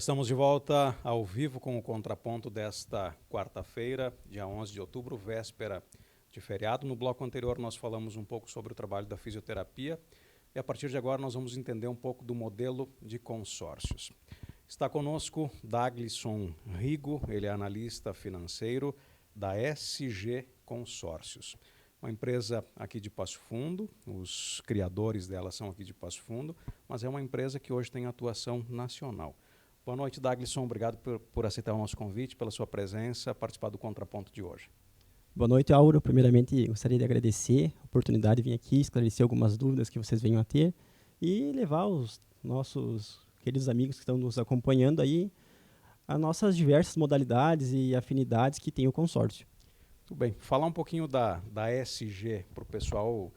Estamos de volta ao vivo com o Contraponto desta quarta-feira, dia 11 de outubro, véspera de feriado. No bloco anterior nós falamos um pouco sobre o trabalho da fisioterapia e a partir de agora nós vamos entender um pouco do modelo de consórcios. Está conosco Daglisson Rigo, ele é analista financeiro da SG Consórcios, uma empresa aqui de Passo Fundo, os criadores dela são aqui de Passo Fundo, mas é uma empresa que hoje tem atuação nacional. Boa noite, Daglisson. Obrigado por aceitar o nosso convite, pela sua presença, participar do Contraponto de hoje. Boa noite, Auro. Primeiramente, gostaria de agradecer a oportunidade de vir aqui, esclarecer algumas dúvidas que vocês venham a ter e levar os nossos queridos amigos que estão nos acompanhando aí a nossas diversas modalidades e afinidades que tem o consórcio. Tudo bem. Falar um pouquinho da SG para o pessoal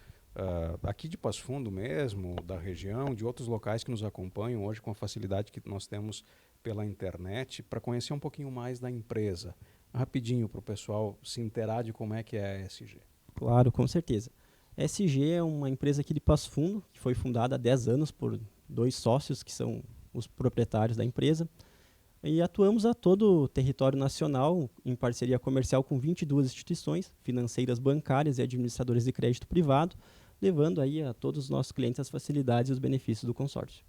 aqui de Passo Fundo mesmo, da região, de outros locais que nos acompanham hoje com a facilidade que nós temos pela internet, para conhecer um pouquinho mais da empresa. Rapidinho para o pessoal se inteirar de como é que é a SG. Claro, com certeza. A SG é uma empresa aqui de Passo Fundo, que foi fundada há 10 anos por 2 sócios, que são os proprietários da empresa. E atuamos a todo o território nacional, em parceria comercial com 22 instituições financeiras, bancárias e administradoras de crédito privado, levando aí a todos os nossos clientes as facilidades e os benefícios do consórcio.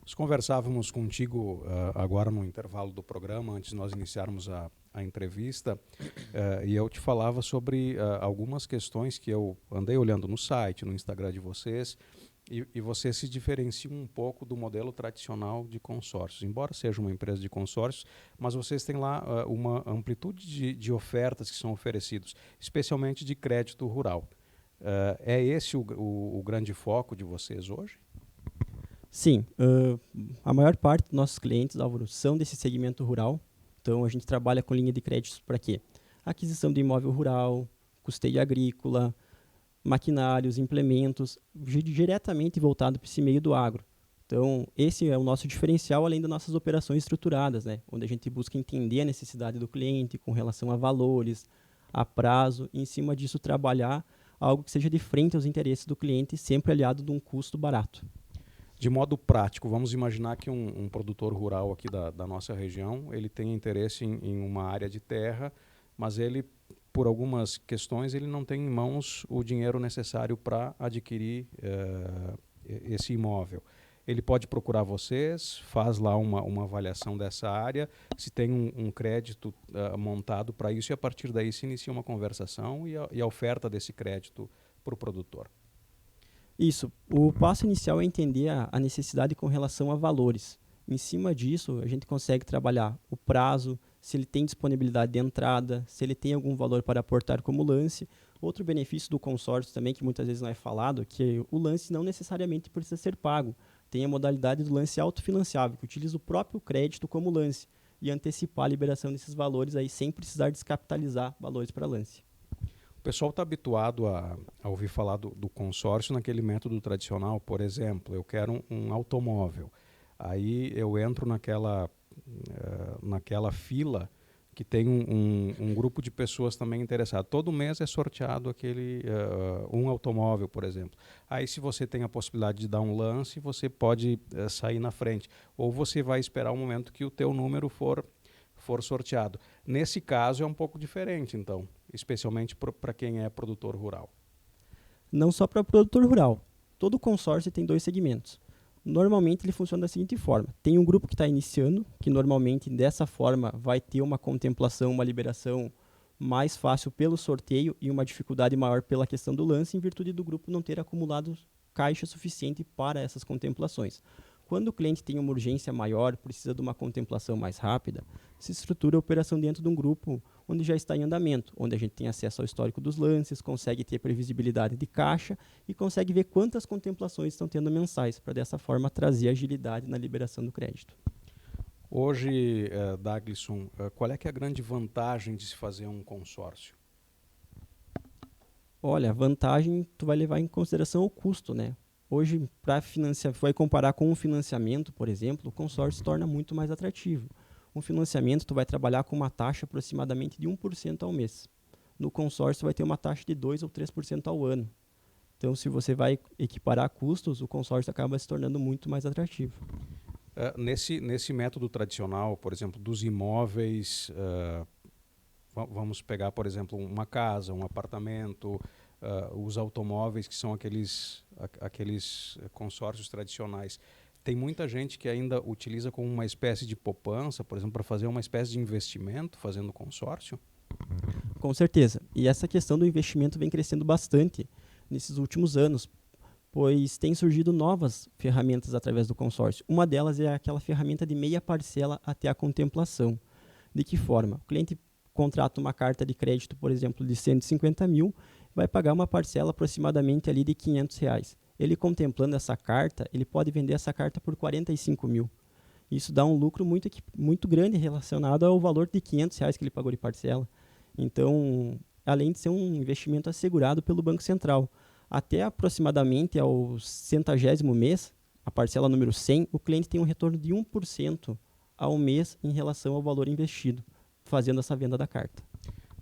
Nós conversávamos contigo agora no intervalo do programa, antes de nós iniciarmos a entrevista, e eu te falava sobre algumas questões que eu andei olhando no site, no Instagram de vocês, e você se diferencia um pouco do modelo tradicional de consórcios. Embora seja uma empresa de consórcios, mas vocês têm lá uma amplitude de ofertas que são oferecidas, especialmente de crédito rural. É esse o grande foco de vocês hoje? Sim, a maior parte dos nossos clientes, Álvaro, são desse segmento rural. Então, a gente trabalha com linha de créditos para quê? Aquisição de imóvel rural, custeio agrícola, maquinários, implementos, diretamente voltado para esse meio do agro. Então, esse é o nosso diferencial, além das nossas operações estruturadas, né? Onde a gente busca entender a necessidade do cliente com relação a valores, a prazo, e em cima disso trabalhar algo que seja de frente aos interesses do cliente, sempre aliado de um custo barato. De modo prático, vamos imaginar que um produtor rural aqui da nossa região, ele tem interesse em uma área de terra, mas ele, por algumas questões, ele não tem em mãos o dinheiro necessário para adquirir esse imóvel. Ele pode procurar vocês, faz lá uma avaliação dessa área, se tem um crédito montado para isso, e a partir daí se inicia uma conversação e a oferta desse crédito para o produtor. Isso. O passo inicial é entender a necessidade com relação a valores. Em cima disso, a gente consegue trabalhar o prazo, se ele tem disponibilidade de entrada, se ele tem algum valor para aportar como lance. Outro benefício do consórcio também, que muitas vezes não é falado, que o lance não necessariamente precisa ser pago. Tem a modalidade do lance autofinanciável, que utiliza o próprio crédito como lance e antecipar a liberação desses valores aí sem precisar descapitalizar valores para lance. O pessoal está habituado a ouvir falar do consórcio naquele método tradicional. Por exemplo, eu quero um automóvel. Aí eu entro naquela fila que tem um grupo de pessoas também interessadas. Todo mês é sorteado um automóvel, por exemplo. Aí se você tem a possibilidade de dar um lance, você pode sair na frente. Ou você vai esperar o momento que o teu número for sorteado. Nesse caso é um pouco diferente, então, especialmente para quem é produtor rural. Não só para produtor rural. Todo consórcio tem 2 segmentos. Normalmente ele funciona da seguinte forma. Tem um grupo que está iniciando, que normalmente dessa forma vai ter uma contemplação, uma liberação mais fácil pelo sorteio e uma dificuldade maior pela questão do lance, em virtude do grupo não ter acumulado caixa suficiente para essas contemplações. Quando o cliente tem uma urgência maior, precisa de uma contemplação mais rápida, se estrutura a operação dentro de um grupo onde já está em andamento, onde a gente tem acesso ao histórico dos lances, consegue ter previsibilidade de caixa e consegue ver quantas contemplações estão tendo mensais, para dessa forma trazer agilidade na liberação do crédito. Hoje, Daglisson, qual é que é a grande vantagem de se fazer um consórcio? Olha, a vantagem tu vai levar em consideração o custo, né? Hoje, para financiar, vai comparar com um financiamento, por exemplo, o consórcio se torna muito mais atrativo. Um financiamento, tu vai trabalhar com uma taxa aproximadamente de 1% ao mês. No consórcio, vai ter uma taxa de 2 ou 3% ao ano. Então, se você vai equiparar custos, o consórcio acaba se tornando muito mais atrativo. Nesse método tradicional, por exemplo, dos imóveis, vamos pegar, por exemplo, uma casa, um apartamento, os automóveis, que são aqueles consórcios tradicionais. Tem muita gente que ainda utiliza como uma espécie de poupança, por exemplo, para fazer uma espécie de investimento, fazendo consórcio? Com certeza. E essa questão do investimento vem crescendo bastante nesses últimos anos, pois tem surgido novas ferramentas através do consórcio. Uma delas é aquela ferramenta de meia parcela até a contemplação. De que forma? O cliente contrata uma carta de crédito, por exemplo, de 150 mil, vai pagar uma parcela aproximadamente ali de R$ 500. Ele contemplando essa carta, ele pode vender essa carta por 45 mil. Isso dá um lucro muito grande relacionado ao valor de R$ 500 que ele pagou de parcela. Então, além de ser um investimento assegurado pelo Banco Central, até aproximadamente ao 100º mês, a parcela número 100, o cliente tem um retorno de 1% ao mês em relação ao valor investido, fazendo essa venda da carta.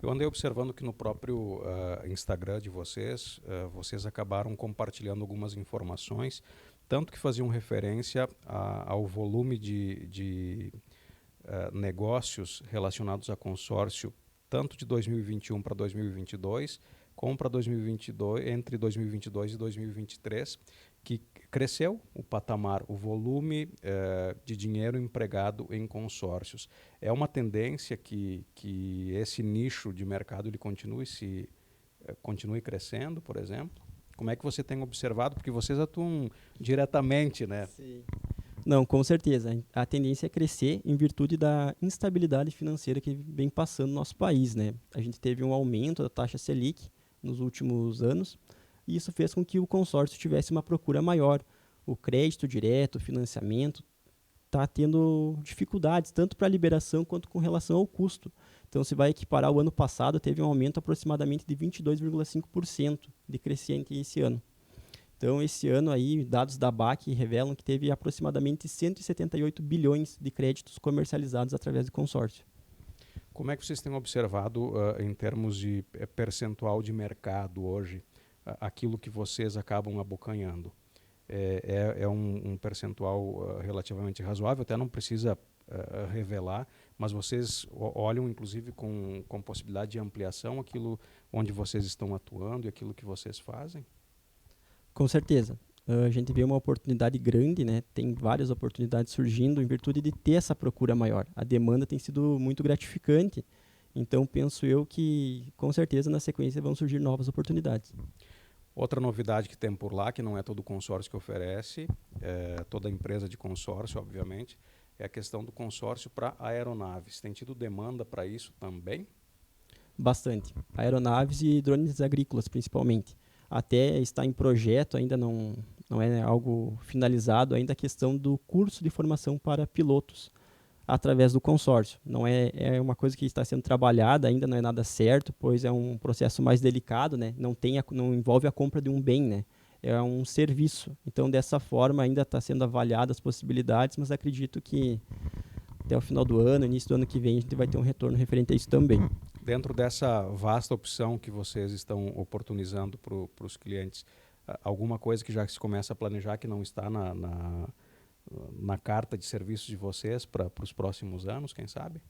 Eu andei observando que no próprio Instagram de vocês, vocês acabaram compartilhando algumas informações, tanto que faziam referência ao volume de negócios relacionados a consórcio, tanto de 2021 para 2022, como para 2022, entre 2022 e 2023, que cresceu o patamar, o volume de dinheiro empregado em consórcios. É uma tendência que esse nicho de mercado ele continue crescendo, por exemplo? Como é que você tem observado? Porque vocês atuam diretamente, né? Sim. Não, com certeza. A tendência é crescer em virtude da instabilidade financeira que vem passando no nosso país, né? A gente teve um aumento da taxa Selic nos últimos anos, e isso fez com que o consórcio tivesse uma procura maior. O crédito direto, o financiamento, está tendo dificuldades, tanto para a liberação quanto com relação ao custo. Então, se vai equiparar o ano passado, teve um aumento aproximadamente de 22,5% de crescente esse ano. Então, esse ano aí, dados da BAC revelam que teve aproximadamente 178 bilhões de créditos comercializados através de consórcio. Como é que vocês têm observado, em termos de percentual de mercado hoje, aquilo que vocês acabam abocanhando? É um percentual relativamente razoável, até não precisa revelar, mas vocês olham inclusive com possibilidade de ampliação aquilo onde vocês estão atuando e aquilo que vocês fazem? Com certeza. A gente vê uma oportunidade grande, né? Tem várias oportunidades surgindo em virtude de ter essa procura maior. A demanda tem sido muito gratificante, então penso eu que com certeza na sequência vão surgir novas oportunidades. Outra novidade que tem por lá, que não é todo consórcio que oferece, toda empresa de consórcio, obviamente, é a questão do consórcio para aeronaves. Tem tido demanda para isso também? Bastante. Aeronaves e drones agrícolas, principalmente. Até está em projeto, ainda não é algo finalizado, ainda a questão do curso de formação para pilotos através do consórcio. Não é uma coisa que está sendo trabalhada, ainda não é nada certo, pois é um processo mais delicado, né? Não envolve a compra de um bem, né? É um serviço. Então, dessa forma, ainda está sendo avaliadas as possibilidades, mas acredito que até o final do ano, início do ano que vem, a gente vai ter um retorno referente a isso também. Dentro dessa vasta opção que vocês estão oportunizando para os clientes, alguma coisa que já se começa a planejar que não está na carta de serviços de vocês para os próximos anos, quem sabe?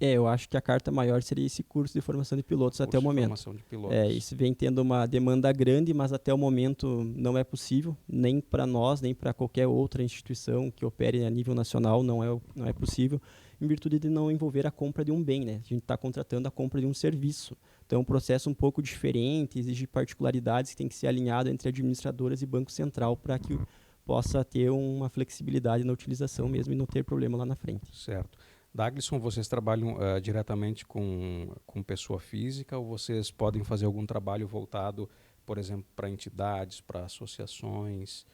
Eu acho que a carta maior seria esse curso de formação de pilotos até o momento. Formação de pilotos. Isso vem tendo uma demanda grande, mas até o momento não é possível, nem para nós, nem para qualquer outra instituição que opere a nível nacional, não é possível, em virtude de não envolver a compra de um bem, né? A gente está contratando a compra de um serviço. Então é um processo um pouco diferente, exige particularidades que tem que ser alinhado entre administradoras e Banco Central para que possa ter uma flexibilidade na utilização mesmo e não ter problema lá na frente. Certo. Daglisson, vocês trabalham diretamente com pessoa física ou vocês podem fazer algum trabalho voltado, por exemplo, para entidades, para associações?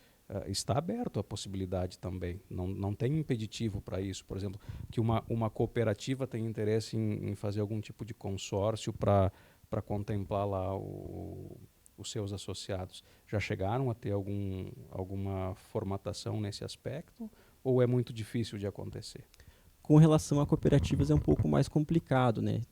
Está aberto a possibilidade também. Não tem impeditivo para isso. Por exemplo, que uma cooperativa tem interesse em fazer algum tipo de consórcio para contemplar lá os seus associados. Já chegaram a ter alguma formatação nesse aspecto ou é muito difícil de acontecer? Com relação a cooperativas é um pouco mais complicado, né?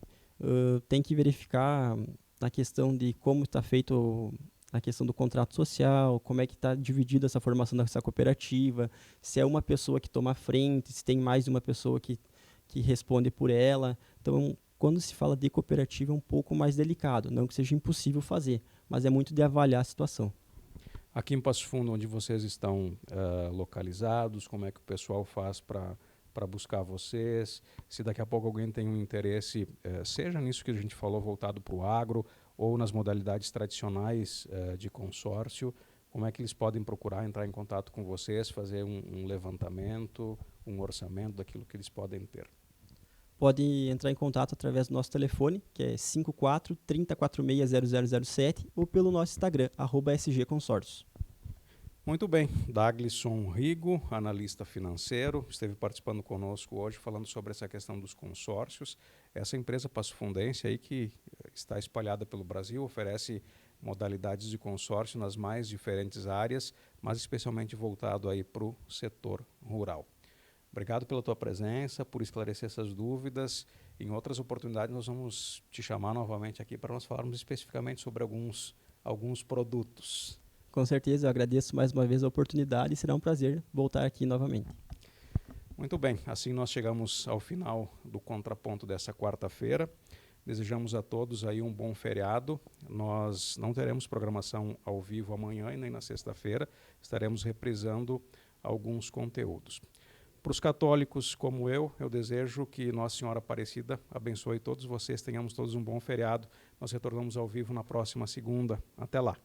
Tem que verificar na questão de como está feito a questão do contrato social, como é que está dividida essa formação dessa cooperativa, se é uma pessoa que toma a frente, se tem mais de uma pessoa que responde por ela. Então, quando se fala de cooperativa é um pouco mais delicado, não que seja impossível fazer, mas é muito de avaliar a situação. Aqui em Passo Fundo, onde vocês estão localizados, como é que o pessoal faz para buscar vocês? Se daqui a pouco alguém tem um interesse, seja nisso que a gente falou, voltado para o agro, ou nas modalidades tradicionais de consórcio, como é que eles podem procurar entrar em contato com vocês, fazer um levantamento, um orçamento daquilo que eles podem ter? Pode entrar em contato através do nosso telefone, que é 54 3046 0007, ou pelo nosso Instagram, @sgconsórcios. Muito bem, Daglisson Rigo, analista financeiro, esteve participando conosco hoje falando sobre essa questão dos consórcios. Essa empresa passofundense aí que está espalhada pelo Brasil, oferece modalidades de consórcio nas mais diferentes áreas, mas especialmente voltado aí para o setor rural. Obrigado pela tua presença, por esclarecer essas dúvidas. Em outras oportunidades nós vamos te chamar novamente aqui para nós falarmos especificamente sobre alguns produtos. Com certeza, eu agradeço mais uma vez a oportunidade e será um prazer voltar aqui novamente. Muito bem, assim nós chegamos ao final do Contraponto dessa quarta-feira. Desejamos a todos aí um bom feriado. Nós não teremos programação ao vivo amanhã e nem na sexta-feira. Estaremos reprisando alguns conteúdos. Para os católicos como eu desejo que Nossa Senhora Aparecida abençoe todos vocês, tenhamos todos um bom feriado. Nós retornamos ao vivo na próxima segunda. Até lá.